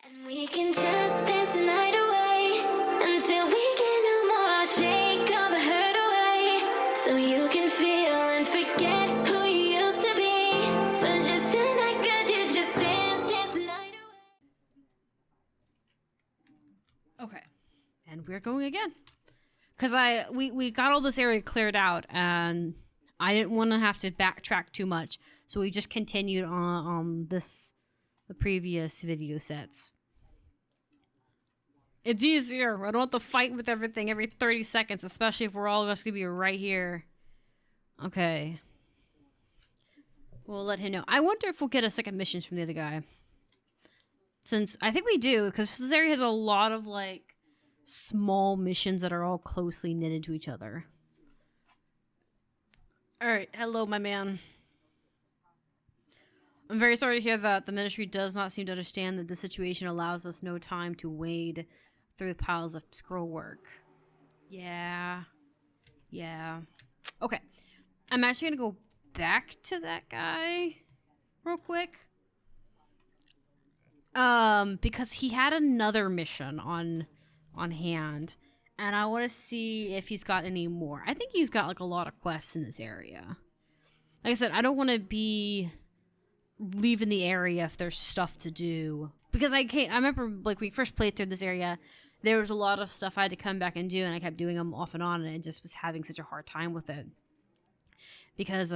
And we can just dance the night away until we get no more. Shake all the hurt away so you can feel and forget who you used to be. For just tonight, could you just dance the night away? Okay, and we're going again because we got all this area cleared out, and I didn't want to have to backtrack too much, so we just continued on the previous video sets. It's easier. I don't have to fight with everything every 30 seconds, especially if we're all just gonna be right here. Okay. We'll let him know. I wonder if we'll get a second mission from the other guy. Since I think we do, because this area has a lot of like small missions that are all closely knitted to each other. Alright, hello my man. I'm very sorry to hear that the ministry does not seem to understand that the situation allows us no time to wade through piles of scroll work. Yeah. Okay. I'm actually gonna go back to that guy real quick. Because he had another mission on hand, and I want to see if he's got any more. I think he's got like a lot of quests in this area. Like I said, I don't want to be leaving the area if there's stuff to do, because I remember like we first played through this area, there was a lot of stuff I had to come back and do, and I kept doing them off and on, and I just was having such a hard time with it because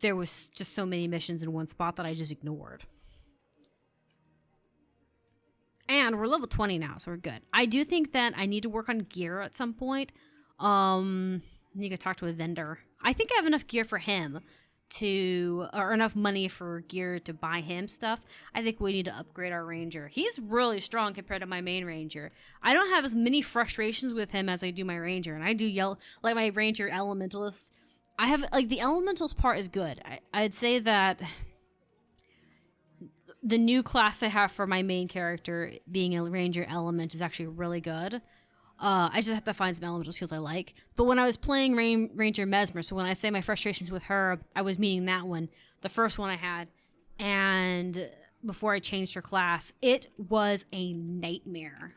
there was just so many missions in one spot that I just ignored. And we're level 20 now, so we're good. I do think that I need to work on gear at some point. I need to talk to a vendor. I think I have enough gear for him or enough money for gear to buy him stuff. I think we need to upgrade our ranger. He's really strong compared to my main ranger. I don't have as many frustrations with him as I do my ranger, and I do like my ranger elementalist. I have like the elementals part is good. I'd say that the new class I have for my main character being a ranger element is actually really good. I just have to find some elemental skills I like. But when I was playing Ranger Mesmer, so when I say my frustrations with her, I was meaning that one, the first one I had, and before I changed her class, it was a nightmare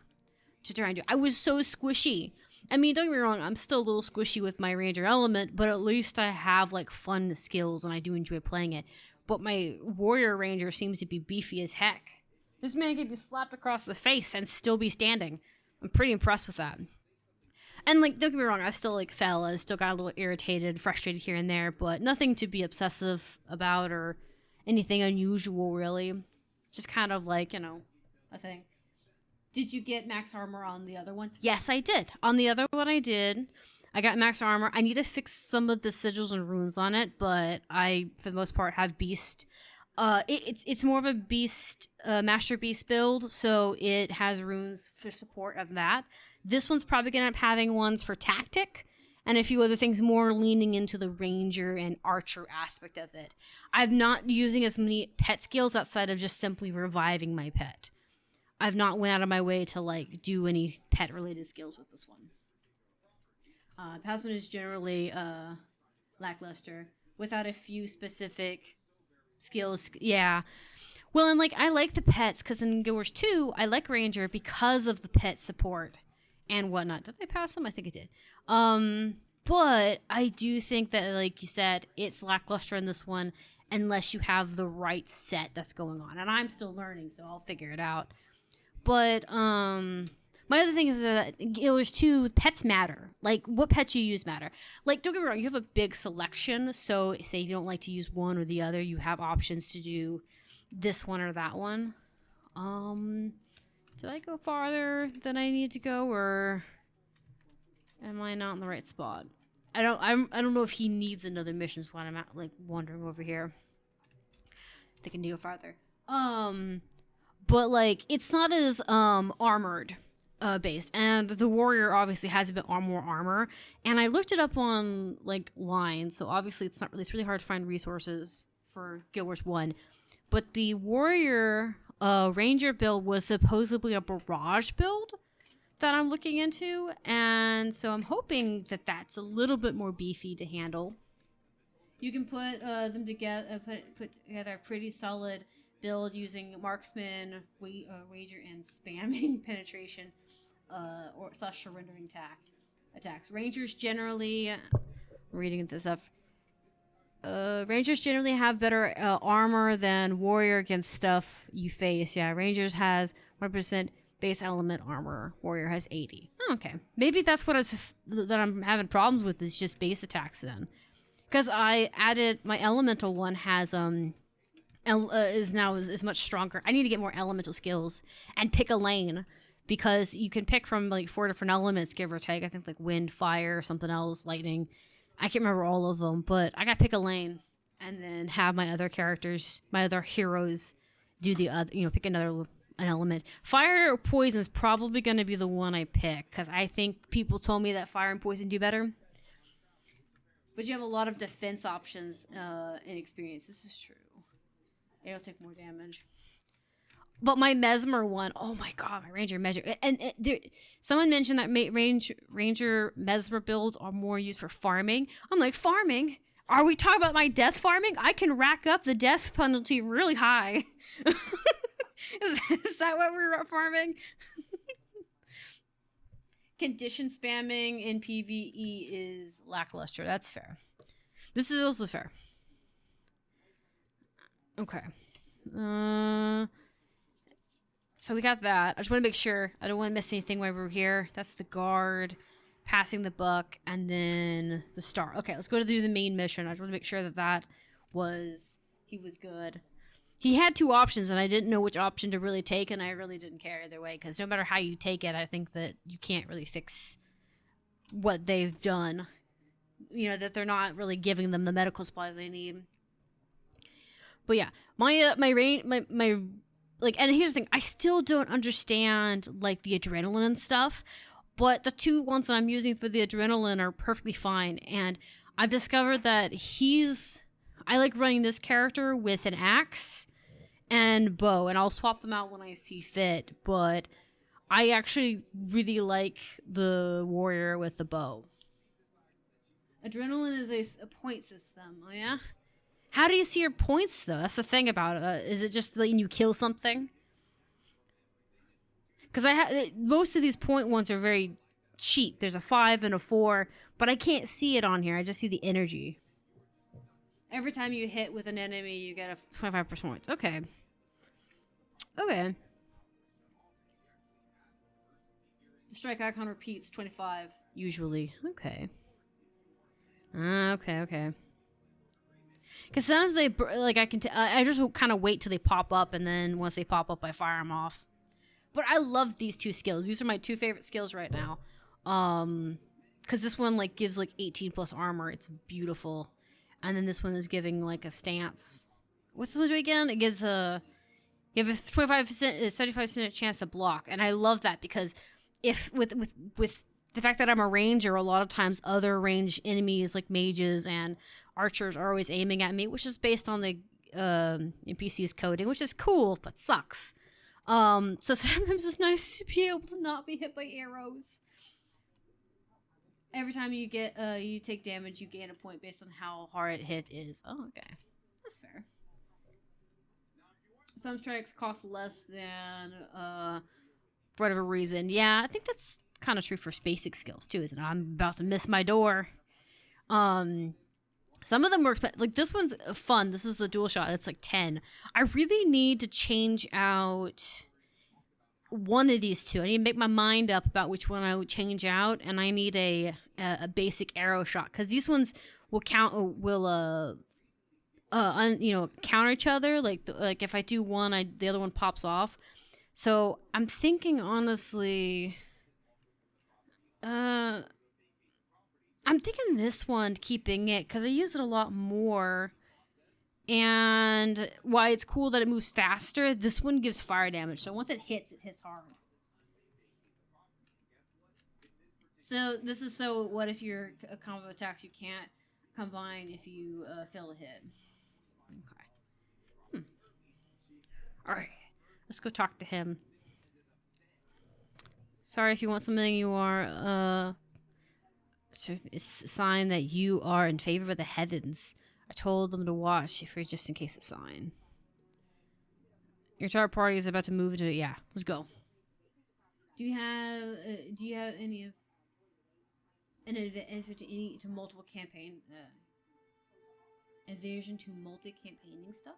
to try and do. I was so squishy. I mean, don't get me wrong, I'm still a little squishy with my ranger element, but at least I have like fun skills and I do enjoy playing it. But my warrior ranger seems to be beefy as heck. This man can be slapped across the face and still be standing. I'm pretty impressed with that. And like, don't get me wrong, I still like fell. I still got a little irritated, frustrated here and there, but nothing to be obsessive about or anything unusual really. Just kind of like, a thing. Did you get max armor on the other one? Yes, I did. On the other one I did. I got max armor. I need to fix some of the sigils and runes on it, but I, for the most part, have beast. It's more of a beast, master beast build, so it has runes for support of that. This one's probably gonna end up having ones for tactic and a few other things more leaning into the ranger and archer aspect of it. I'm not using as many pet skills outside of just simply reviving my pet. I've not went out of my way to like do any pet related skills with this one. Pasman is generally lackluster without a few specific skills. Yeah. Well, and like I like the pets because in Guild Wars 2, I like Ranger because of the pet support and whatnot. Did I pass them? I think I did. But I do think that, like you said, it's lackluster in this one unless you have the right set that's going on. And I'm still learning, so I'll figure it out. But my other thing is that Guild Wars 2, pets matter. Like, what pets you use matter. Like, don't get me wrong, you have a big selection, so say if you don't like to use one or the other, you have options to do this one or that one. Did I go farther than I need to go, or am I not in the right spot? I don't know if he needs another mission, is what I'm at, like, wandering over here. I think I need to go farther. But, like, it's not as, armored. Based, and the warrior obviously has a bit more armor, and I looked it up on like line, so obviously it's really hard to find resources for Guild Wars 1, but the warrior ranger build was supposedly a barrage build that I'm looking into, and so I'm hoping that that's a little bit more beefy to handle. You can put them together, put together a pretty solid build using marksman, wager, and spamming penetration, or slash surrendering attacks. Rangers generally, reading this up. Rangers generally have better armor than warrior against stuff you face. Yeah, Rangers has 1% base element armor. Warrior has 80. Oh, okay, maybe that's what that I'm having problems with is just base attacks then, because I added my elemental one has is much stronger. I need to get more elemental skills and pick a lane because you can pick from like 4 different elements, give or take. I think like wind, fire, something else, lightning. I can't remember all of them, but I got to pick a lane and then have my other characters, my other heroes, do the other. Pick an element. Fire or poison is probably going to be the one I pick because I think people told me that fire and poison do better. But you have a lot of defense options in experience. This is true. It'll take more damage. But my Mesmer one, oh my god, my Ranger Mesmer. And someone mentioned that Ranger Mesmer builds are more used for farming. I'm like, farming? Are we talking about my death farming? I can rack up the death penalty really high. Is that what we're farming? Condition spamming in PvE is lackluster. That's fair. This is also fair. Okay. So we got that. I just want to make sure. I don't want to miss anything while we're here. That's the guard, passing the buck, and then the star. Okay, let's go to do the main mission. I just want to make sure that he was good. He had 2 options, and I didn't know which option to really take, and I really didn't care either way, because no matter how you take it, I think that you can't really fix what they've done. That they're not really giving them the medical supplies they need. But yeah, my and here's the thing, I still don't understand like the adrenaline and stuff, but the 2 ones that I'm using for the adrenaline are perfectly fine. And I've discovered that I like running this character with an axe and bow, and I'll swap them out when I see fit, but I actually really like the warrior with the bow. Adrenaline is a point system, oh yeah? How do you see your points, though? That's the thing about it. Is it just letting you kill something? Because most of these point ones are very cheap. There's a 5 and a 4, but I can't see it on here. I just see the energy. Every time you hit with an enemy, you get a 25% points. Okay. Okay. The strike icon repeats 25, usually. Okay. Okay. Because sometimes I just kind of wait till they pop up, and then once they pop up, I fire them off. But I love these 2 skills. These are my 2 favorite skills right now. Because this one gives 18 plus armor. It's beautiful. And then this one is giving a stance. What's this one do again? It gives you have a 75% chance to block, and I love that because if with the fact that I'm a ranger, a lot of times other range enemies like mages and archers are always aiming at me, which is based on the NPC's coding, which is cool but sucks. So sometimes it's nice to be able to not be hit by arrows. Every time you take damage, you gain a point based on how hard a hit is. Oh, okay, that's fair. Some strikes cost less than for whatever reason. Yeah, I think that's kind of true for basic skills too, isn't it? I'm about to miss my door. Some of them work, this one's fun. This is the dual shot. It's 10. I really need to change out one of these 2. I need to make my mind up about which one I would change out, and I need a basic arrow shot because these ones will counter each other. Like if I do one, the other one pops off. So I'm thinking honestly, I'm thinking this one, keeping it, because I use it a lot more. And why it's cool that it moves faster, this one gives fire damage. So once it hits hard. So this is what if your combo attacks you can't combine if you fail to hit. Okay. Alright. Let's go talk to him. Sorry if you want something you are, it's a sign that you are in favor of the heavens. I told them to watch for just in case a sign. Your entire party is about to move into yeah. Let's go. Do you have any of an advantage to multiple campaign aversion to multi-campaigning stuff?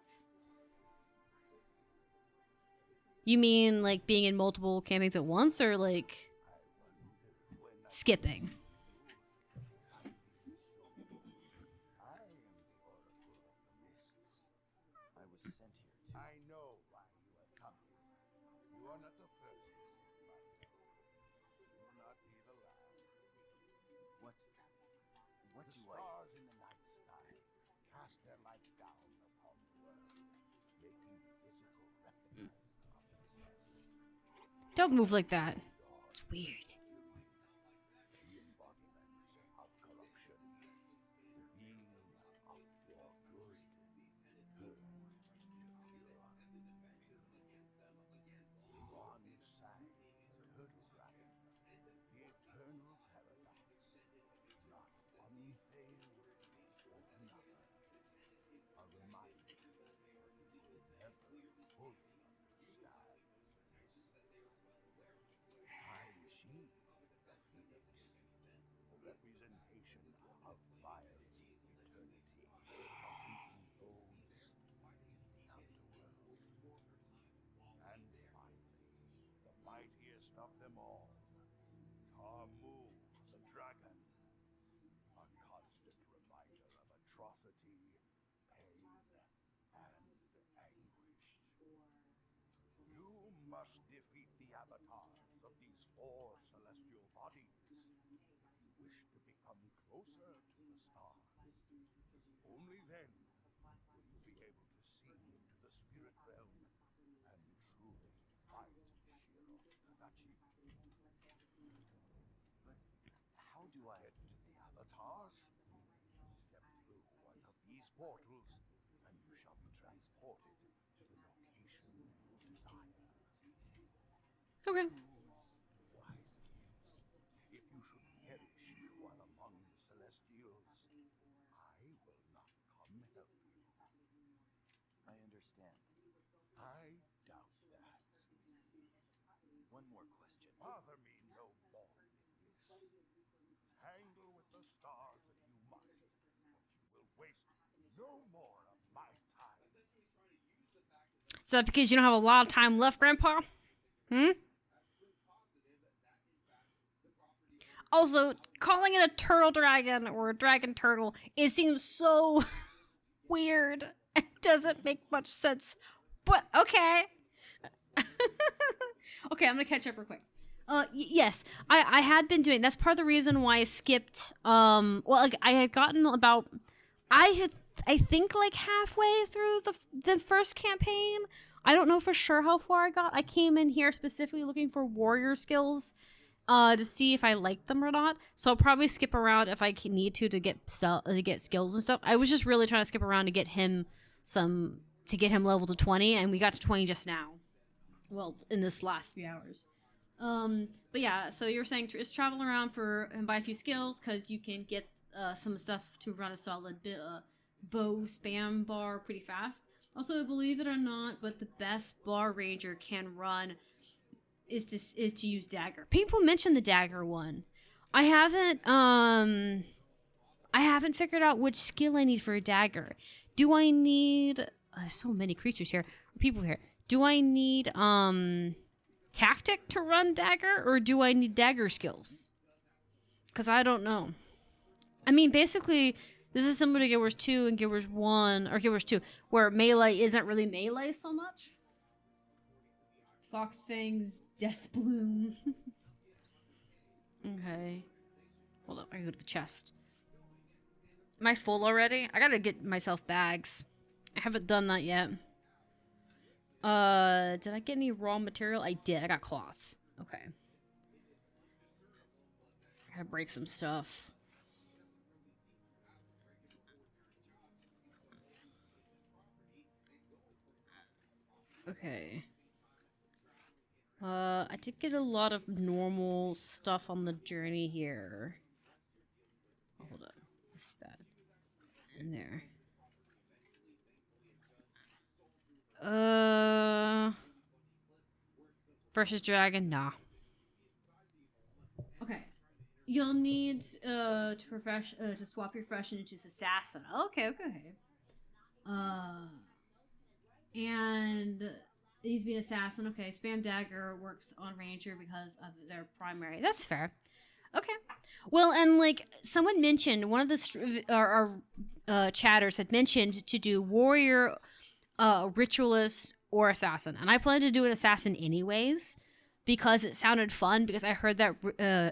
You mean like being in multiple campaigns at once, or like skipping? I know why you have come here. You are not the first, my friend. You will not be the last. What do I... Stars in the night sky cast their light down upon the world, making physical replicas of themselves. Don't move like that. It's weird. The embodiment of corruption. The being of your good. One sang turtle dragon, the eternal paradox. Not one fail or another. A reminder that we will never fully understand. I she, the phoenix, the representation of vile eternity, seeking those in the underworld. And finally, the mightiest of them all, Tamu, the dragon, a constant reminder of atrocity, pain, and anguish. You must defeat the avatars of these 4 celestial bodies if you wish to become closer to the stars. Only then will you be able to see into the spirit realm and truly fight Shiro Tagachi. But how do I get to the avatars? Step through one of these portals, and you shall be transported to the location you desire. Okay. Choose wisely. If you should perish while among the Celestials, I will not come help you. I understand. I doubt that. One more question. Bother me no more than this. Tangle with the stars if you must, but you will waste no more of my time. Is that because you don't have a lot of time left, Grandpa? Also, calling it a turtle dragon or a dragon turtle, it seems so weird. It doesn't make much sense. But okay. Okay, I'm gonna catch up real quick. Yes, I had been doing. That's part of the reason why I skipped. Well, like, I had gotten about. I think like halfway through the first campaign. I don't know for sure how far I got. I came in here specifically looking for warrior skills, to see if I like them or not. So I'll probably skip around if I need to get stuff, to get skills and stuff. I was just really trying to skip around to get him level to 20, and we got to 20 just now. Well, in this last few hours. But yeah, so you're saying just travel around and buy a few skills because you can get some stuff to run a solid bow spam bar pretty fast. Also, believe it or not, but the best bar ranger can run is to use dagger. People mention the dagger one. I haven't figured out which skill I need for a dagger. Do I need so many creatures here, or people here? Do I need tactic to run dagger, or do I need dagger skills? Because I don't know. I mean, basically, this is similar to Guild Wars 2 and Guild Wars 1, or Guild Wars 2, where melee isn't really melee so much. Foxfang's Death Bloom. Okay. Hold up, I gotta go to the chest. Am I full already? I gotta get myself bags. I haven't done that yet. Did I get any raw material? I did. I got cloth. Okay. I gotta break some stuff. Okay. I did get a lot of normal stuff on the journey here. Oh, hold on. What's that? In there. Versus dragon, nah. Okay. You'll need to swap your profession into assassin. Okay. Uh, and he's being assassin. Okay, spam dagger works on ranger because of their primary. That's fair. Okay. Well, and like someone mentioned, one of the our chatters had mentioned to do warrior, ritualist, or assassin, and I plan to do an assassin anyways because it sounded fun. Because I heard that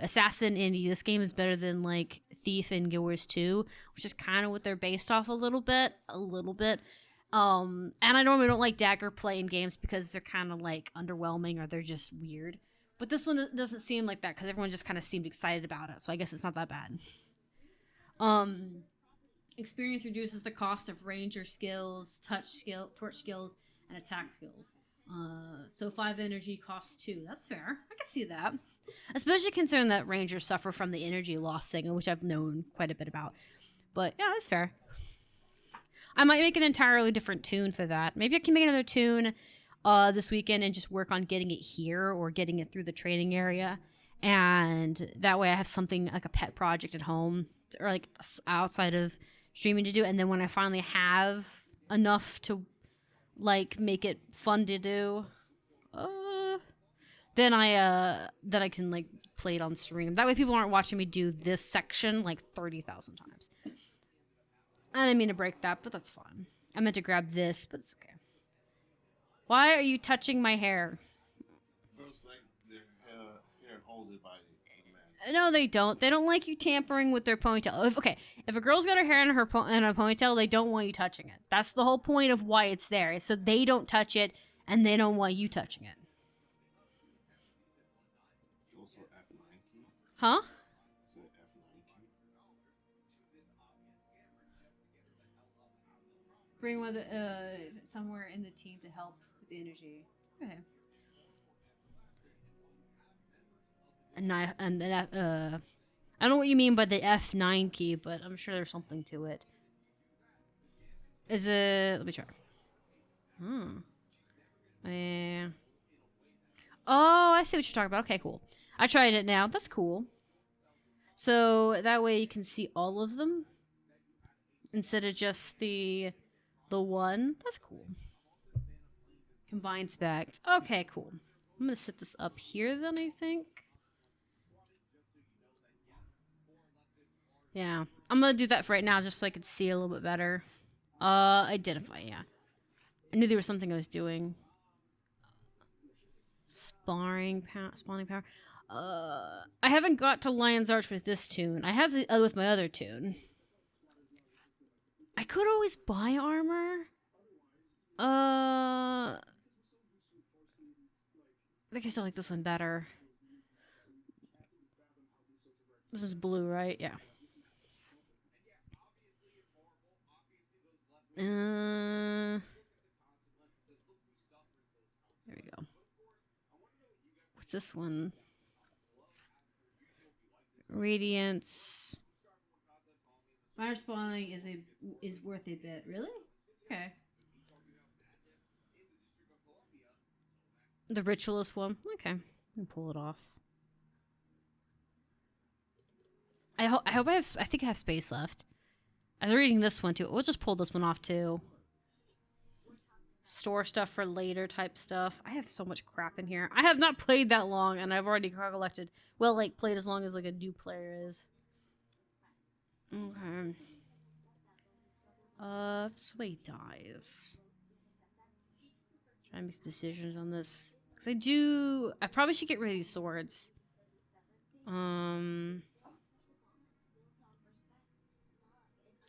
assassin in this game is better than like thief in Guild Wars 2, which is kind of what they're based off a little bit. And I normally don't like dagger play in games because they're kind of like underwhelming or they're just weird. But this one doesn't seem like that because everyone just kind of seemed excited about it. So I guess it's not that bad. Experience reduces the cost of ranger skills, torch skills, and attack skills. So 5 energy costs 2. That's fair. I can see that. Especially considering that rangers suffer from the energy loss thing, which I've known quite a bit about. But yeah, that's fair. I might make an entirely different tune for that. Maybe I can make another tune this weekend and just work on getting it here or getting it through the training area. And that way I have something like a pet project at home or like outside of streaming to do. And then when I finally have enough to like make it fun to do, then I can like play it on stream. That way people aren't watching me do this section like 30,000 times. I didn't mean to break that, but that's fine. I meant to grab this, but it's okay. Why are you touching my hair? Girls like their hair holded by a man. No, they don't. They don't like you tampering with their ponytail. If a girl's got her hair in in a ponytail, they don't want you touching it. That's the whole point of why it's there. So they don't touch it, and they don't want you touching it. Also F9 key. Huh? Is it F9 key? Bring one somewhere in the team to help with the energy. Okay. I don't know what you mean by the F9 key, but I'm sure there's something to it. Is it? Let me try. Oh, I see what you're talking about. Okay, cool. I tried it now. That's cool. So that way you can see all of them instead of just the one. That's cool. Combined spec. Okay, cool. I'm gonna set this up here then, I think. Yeah, I'm gonna do that for right now just so I could see a little bit better. Identify, yeah. I knew there was something I was doing. Spawning power. I haven't got to Lion's Arch with this tune. I have with my other tune. I could always buy armor. I think I still like this one better. This is blue, right? Yeah. There we go. What's this one? Radiance. Fire spawning is worth a bit. Really? Okay. The ritualist one. Okay, I can pull it off. I hope I have. I think I have space left. I was reading this one too. We'll just pull this one off too. Store stuff for later type stuff. I have so much crap in here. I have not played that long, and I've already collected. Well, like played as long as like a new player is. Okay. Sway dies. Trying to make decisions on this. Because I probably should get rid of these swords.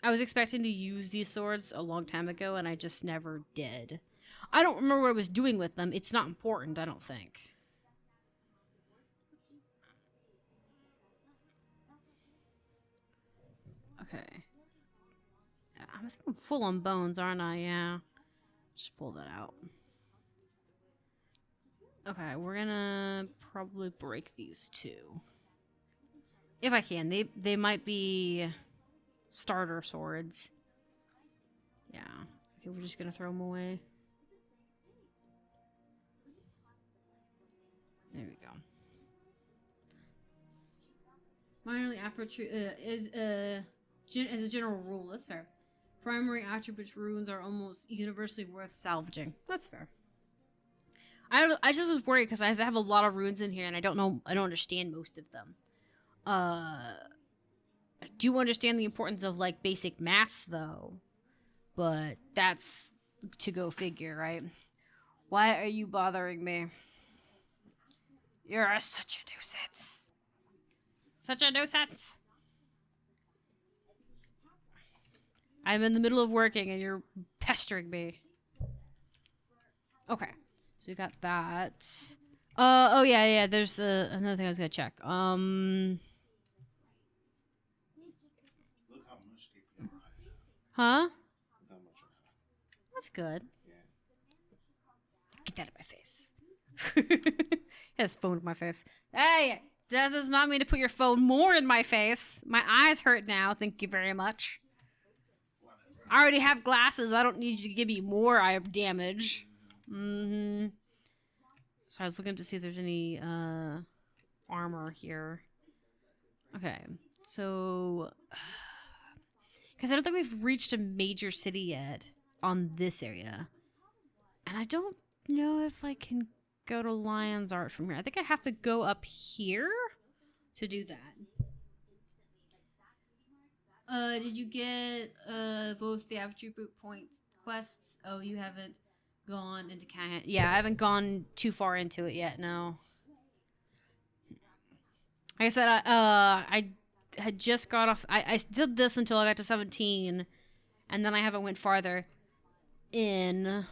I was expecting to use these swords a long time ago, and I just never did. I don't remember what I was doing with them. It's not important, I don't think. Okay. I'm full on bones, aren't I? Yeah. Just pull that out. Okay, we're gonna probably break these two. If I can. They might be starter swords. Yeah. Okay, we're just gonna throw them away. There we go. Minorly as a general rule, that's fair. Primary attributes runes are almost universally worth salvaging. That's fair. I just was worried because I have a lot of runes in here and I don't understand most of them. I do understand the importance of like basic maths though, but that's to go figure, right? Why are you bothering me? You're such a nuisance. Such a nuisance. I'm in the middle of working and you're pestering me. Okay. So we got that. Oh yeah. There's another thing I was gonna check. Look how much API I have. Huh? Look how much I have. That's good. Yeah. Get that in my face. He has phone in my face. Hey, that does not mean to put your phone more in my face. My eyes hurt now. Thank you very much. I already have glasses. I don't need you to give me more eye damage. Mm-hmm. So I was looking to see if there's any armor here. Okay, so because I don't think we've reached a major city yet on this area, and I don't know if I can go to Lion's Arch from here. I think I have to go up here to do that. Did you get both the attribute points quests? Oh, you haven't gone into Canyon. Yeah, I haven't gone too far into it yet. No. Like I said, I had just got off. I did this until I got to 17, and then I haven't went farther in.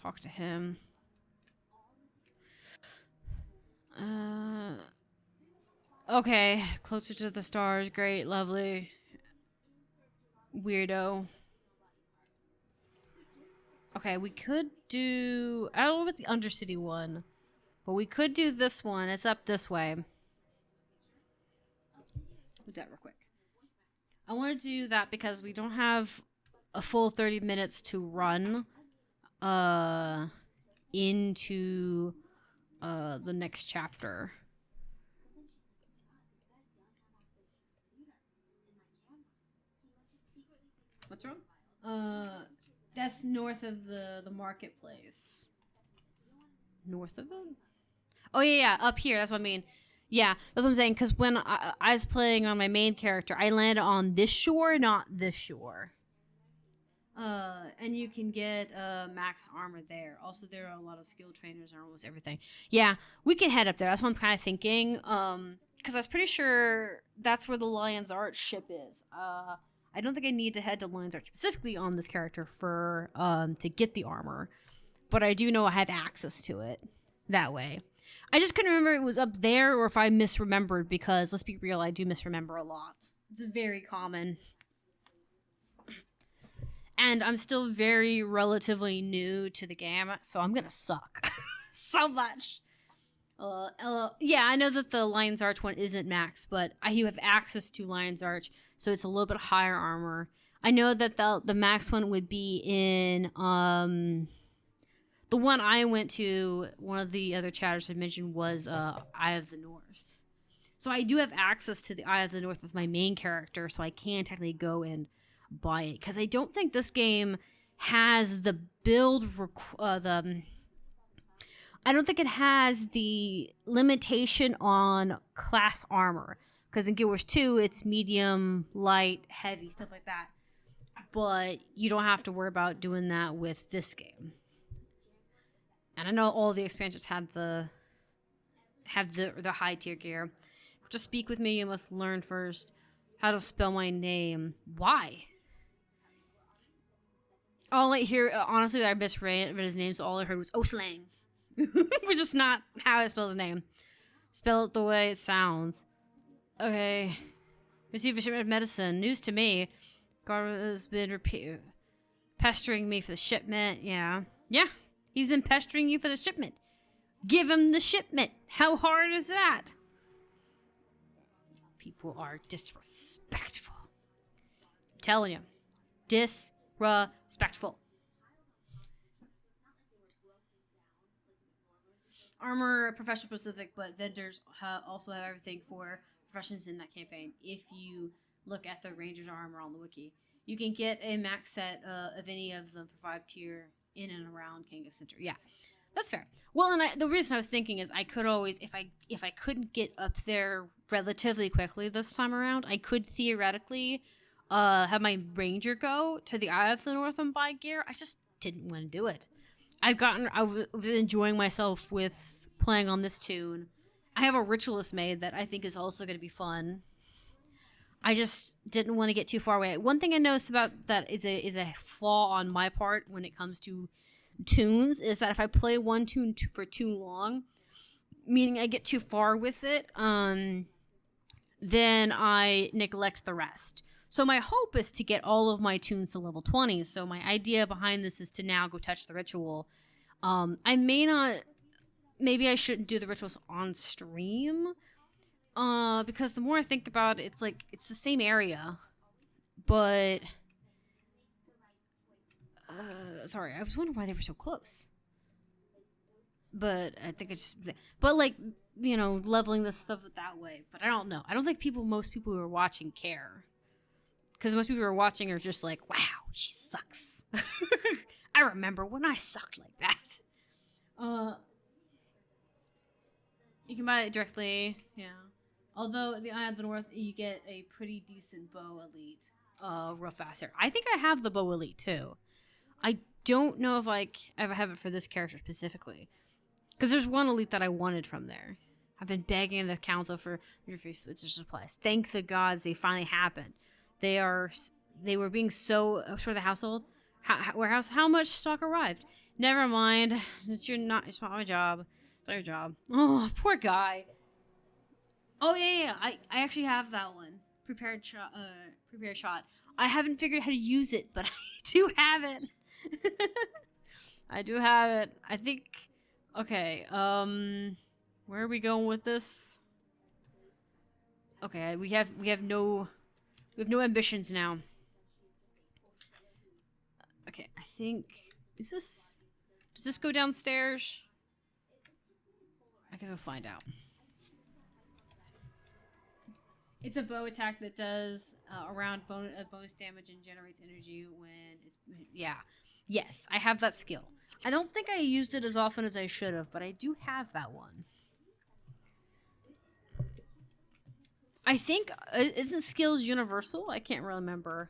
Talk to him. Okay, closer to the stars. Great, lovely. Weirdo. Okay, we could do... I don't know about the Undercity one, but we could do this one. It's up this way. Do that real quick. I want to do that because we don't have a full 30 minutes to run into the next chapter. What's wrong? That's north of the marketplace. North of it? Oh yeah, up here. That's what I mean. Yeah, that's what I'm saying. Because when I was playing on my main character, I landed on this shore, not this shore. And you can get max armor there. Also, there are a lot of skill trainers and almost everything. Yeah, we can head up there. That's what I'm kind of thinking. Because I was pretty sure that's where the Lion's Arch ship is. I don't think I need to head to Lion's Arch specifically on this character for to get the armor, but I do know I have access to it that way. I just couldn't remember if it was up there or if I misremembered, because let's be real, I do misremember a lot. It's very common. And I'm still very relatively new to the game, so I'm gonna suck so much. Yeah, I know that the Lion's Arch one isn't max, but you have access to Lion's Arch, so it's a little bit higher armor. I know that the max one would be in the one I went to. One of the other chatters I mentioned was Eye of the North. So I do have access to the Eye of the North with my main character, so I can technically go and buy it, because I don't think this game has the build I don't think it has the limitation on class armor, because in Guild Wars 2 it's medium, light, heavy, stuff like that, but you don't have to worry about doing that with this game. And I know all the expansions have the high tier gear. To speak with me, you must learn first how to spell my name. Why? All I hear, honestly, I misread his name, so all I heard was Oslang. Which is not how I spell his name. Spell it the way it sounds. Okay. Receive a shipment of medicine. News to me. Guard has been pestering me for the shipment. Yeah. Yeah. He's been pestering you for the shipment. Give him the shipment. How hard is that? People are disrespectful. I'm telling you. Disrespectful. armor profession specific, but vendors also have everything for professions in that campaign. If you look at the Ranger's armor on the wiki, you can get a max set of any of them for 5 tier in and around Kanga Center. Yeah, that's fair. Well, and the reason I was thinking is I could always, if I couldn't get up there relatively quickly this time around, I could theoretically have my ranger go to the Eye of the North and buy gear. I just didn't want to do it. I was enjoying myself with playing on this tune. I have a ritualist made that I think is also going to be fun. I just didn't want to get too far away. One thing I noticed about that is a flaw on my part when it comes to tunes is that if I play one tune for too long, meaning I get too far with it, then I neglect the rest. So my hope is to get all of my tunes to level 20. So my idea behind this is to now go touch the ritual. I may not. Maybe I shouldn't do the rituals on stream. Because the more I think about it, it's like it's the same area, but sorry, I was wondering why they were so close. But I think it's just, but like leveling this stuff that way. But I don't know. I don't think most people who are watching care, because most people who are watching are just like, wow, she sucks. I remember when I sucked like that. You can buy it directly, yeah. Although the Eye of the North, you get a pretty decent bow elite, real fast here. I think I have the bow elite too. I don't know if I ever have it for this character specifically, because there's one elite that I wanted from there. I've been begging the council for free switcher supplies. Thank the gods they finally happened. They were being so for the household warehouse. How much stock arrived? Never mind. It's not my job. It's not your job. Oh, poor guy. Oh yeah. I actually have that one prepared shot. Prepared shot. I haven't figured out how to use it, but I do have it. I do have it. I think. Okay. Where are we going with this? Okay, we have no ambitions now. Okay, I think does this go downstairs? I guess we'll find out. It's a bow attack that does around bonus damage and generates energy when it's yes, I have that skill. I don't think I used it as often as I should have, but I do have that one. I think isn't skills universal? I can't really remember.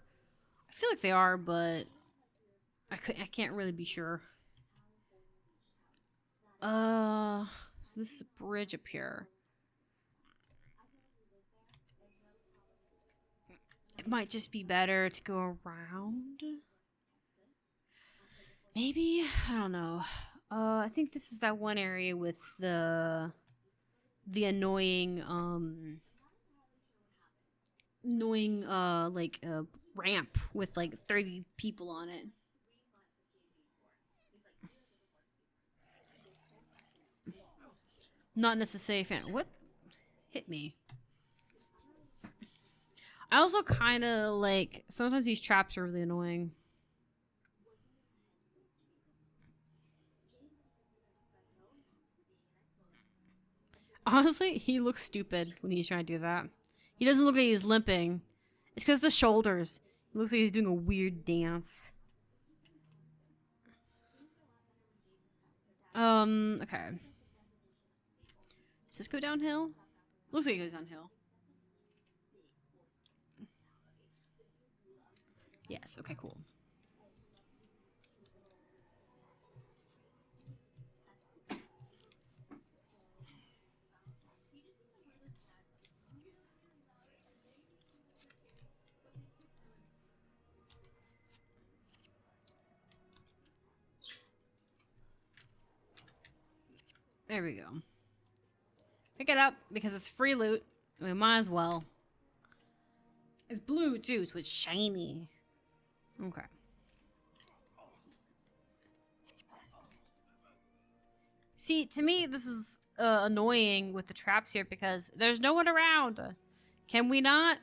I feel like they are, but I can't really be sure. So this is a bridge up here. It might just be better to go around. Maybe? I don't know. I think this is that one area with the annoying ramp with like 30 people on it. Not necessarily a fan. What hit me? I also kind of like sometimes these traps are really annoying. Honestly, he looks stupid when he's trying to do that. He doesn't look like he's limping. It's because the shoulders. It looks like he's doing a weird dance. Okay. Does this go downhill? Looks like it goes downhill. Yes, okay, cool. There we go. Pick it up because it's free loot. We might as well. It's blue too, so it's shiny. Okay. See, to me, this is annoying with the traps here because there's no one around. Can we not?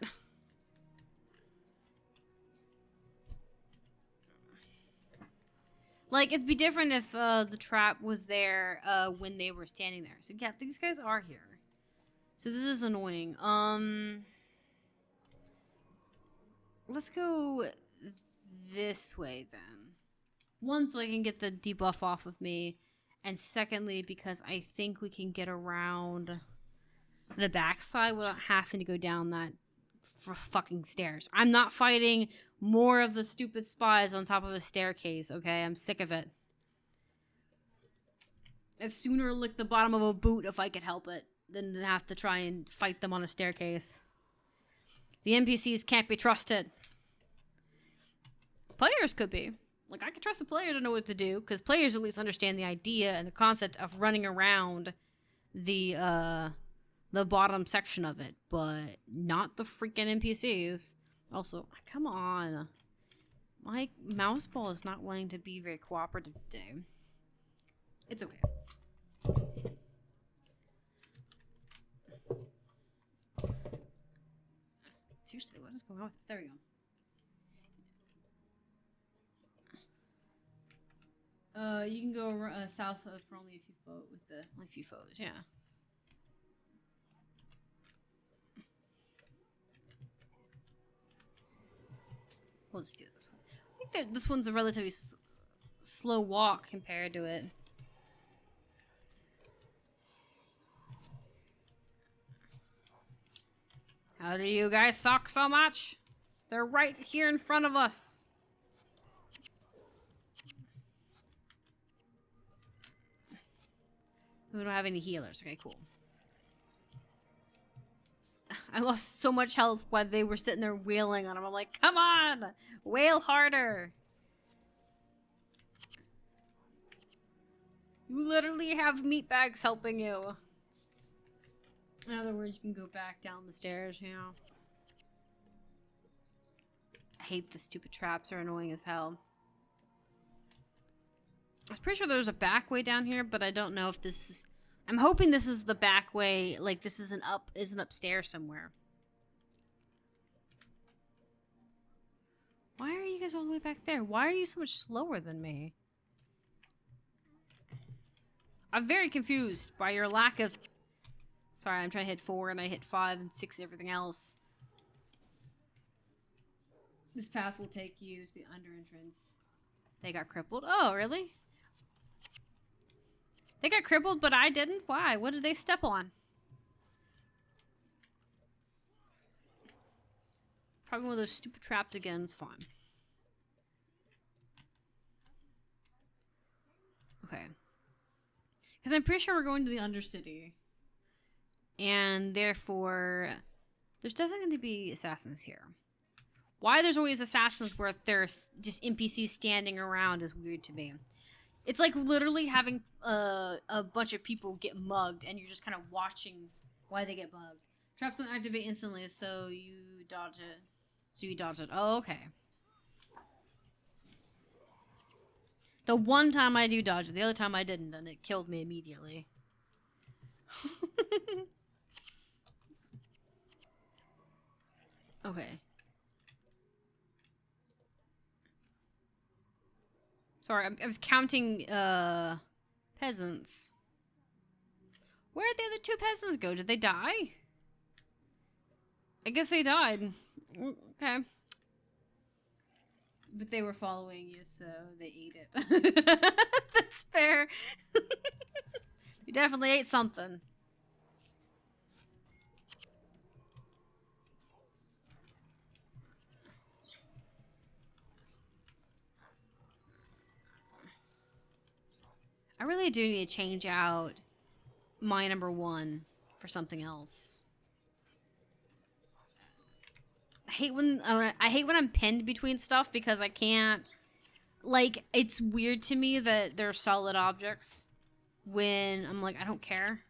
Like, it'd be different if the trap was there when they were standing there. So, yeah, these guys are here. So, this is annoying. Let's go this way, then. One, so I can get the debuff off of me. And secondly, because I think we can get around the backside without having to go down that fucking stairs. I'm not fighting more of the stupid spies on top of a staircase, okay? I'm sick of it. I'd sooner lick the bottom of a boot if I could help it than to have to try and fight them on a staircase. The NPCs can't be trusted. Players could be. Like, I could trust a player to know what to do, because players at least understand the idea and the concept of running around the bottom section of it, but not the freaking NPCs. Also, come on. My mouse ball is not wanting to be very cooperative today. It's okay. Seriously, what is going on with this? There we go. You can go south for only a few with the only a few foes, yeah. We'll just do this one. I think this one's a relatively slow walk compared to it. How do you guys suck so much? They're right here in front of us. We don't have any healers. Okay, cool. I lost so much health while they were sitting there wailing on him. I'm like, come on! Wail harder! You literally have meat bags helping you. In other words, you can go back down the stairs, you know. I hate the stupid traps. They're annoying as hell. I was pretty sure there's a back way down here, but I don't know if this is... I'm hoping this is the back way, like this is an upstairs somewhere. Why are you guys all the way back there? Why are you so much slower than me? I'm very confused by your lack of... Sorry, I'm trying to hit 4 and I hit 5 and 6 and everything else. This path will take you to the under entrance. They got crippled. Oh, really? They got crippled, but I didn't? Why? What did they step on? Probably one of those stupid trapped again. It's fine. Okay. Because I'm pretty sure we're going to the Undercity. And therefore, there's definitely going to be assassins here. Why there's always assassins where there's just NPCs standing around is weird to me. It's like literally having a bunch of people get mugged and you're just kind of watching why they get mugged. Traps don't activate instantly, so you dodge it. So you dodge it. Oh, okay. The one time I do dodge it, the other time I didn't, and it killed me immediately. Okay. Sorry, I was counting, peasants. Where'd the other 2 peasants go? Did they die? I guess they died. Okay. But they were following you, so they ate it. That's fair. You definitely ate something. I really do need to change out my number 1 for something else. I hate when I'm pinned between stuff because I can't. Like, it's weird to me that they're solid objects when I'm like, I don't care.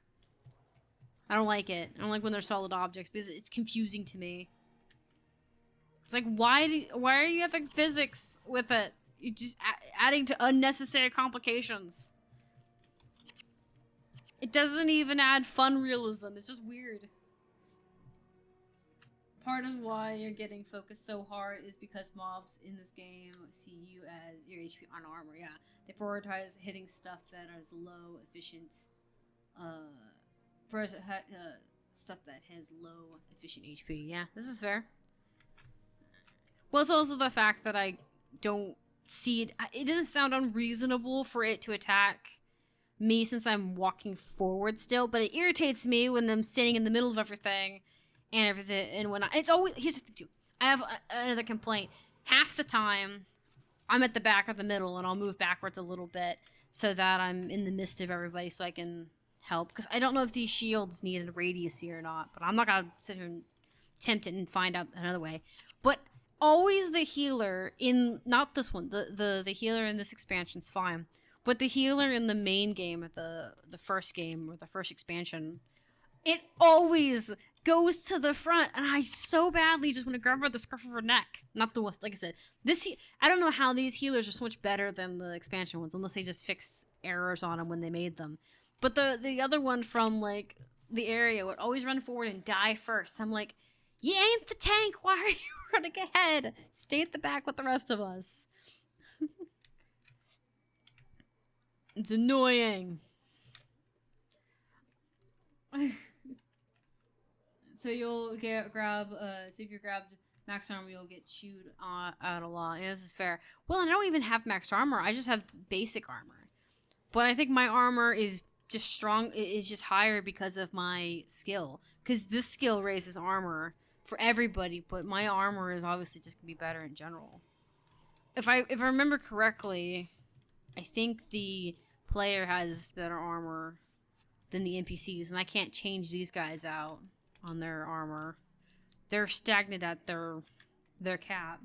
I don't like it. I don't like when they're solid objects because it's confusing to me. It's like, why are you having physics with it? You're just adding to unnecessary complications. It doesn't even add fun realism. It's just weird. part of why you're getting focused so hard is because mobs in this game see you as your HP on armor. Yeah, they prioritize hitting stuff that is low efficient, stuff that has low efficient HP. Yeah, this is fair. Well, it's also the fact that I don't see it. It doesn't sound unreasonable for it to attack me since I'm walking forward still, but it irritates me when I'm sitting in the middle of everything and everything. And when it's always, here's the thing too. I have another complaint. Half the time, I'm at the back or the middle, and I'll move backwards a little bit so that I'm in the midst of everybody, so I can help. Because I don't know if these shields need a radius here or not, but I'm not gonna sit here and attempt it and find out another way. But always the healer in not this one, the healer in this expansion's fine. But the healer in the main game, the first game, or the first expansion, it always goes to the front, and I so badly just want to grab her by the scruff of her neck. Not the worst, like I said. I don't know how these healers are so much better than the expansion ones, unless they just fixed errors on them when they made them. But the other one from, like, the area would always run forward and die first. I'm like, you ain't the tank, why are you running ahead? Stay at the back with the rest of us. It's annoying. So you'll grab, so if you're grabbed max armor, you'll get chewed out a lot. Yeah, this is fair. Well, I don't even have max armor. I just have basic armor. But I think my armor is just just higher because of my skill. Because this skill raises armor for everybody, but my armor is obviously just gonna be better in general. If I remember correctly, I think the player has better armor than the NPCs, and I can't change these guys out on their armor. They're stagnant at their cap.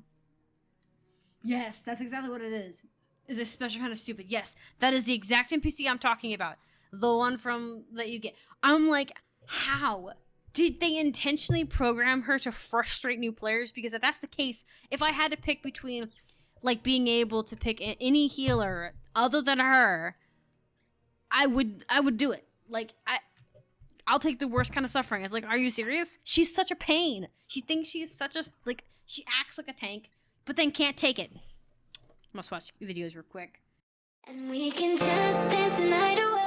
Yes, that's exactly what it is. Is a special kind of stupid. Yes, that is the exact NPC I'm talking about. The one from that you get. I'm like, how? Did they intentionally program her to frustrate new players? Because if that's the case, if I had to pick between, like, being able to pick any healer other than her, I would do it. Like, I'll take the worst kind of suffering. It's like, are you serious? She's such a pain. She thinks she's such a, like, she acts like a tank, but then can't take it. I must watch videos real quick. And we can just dance the night away.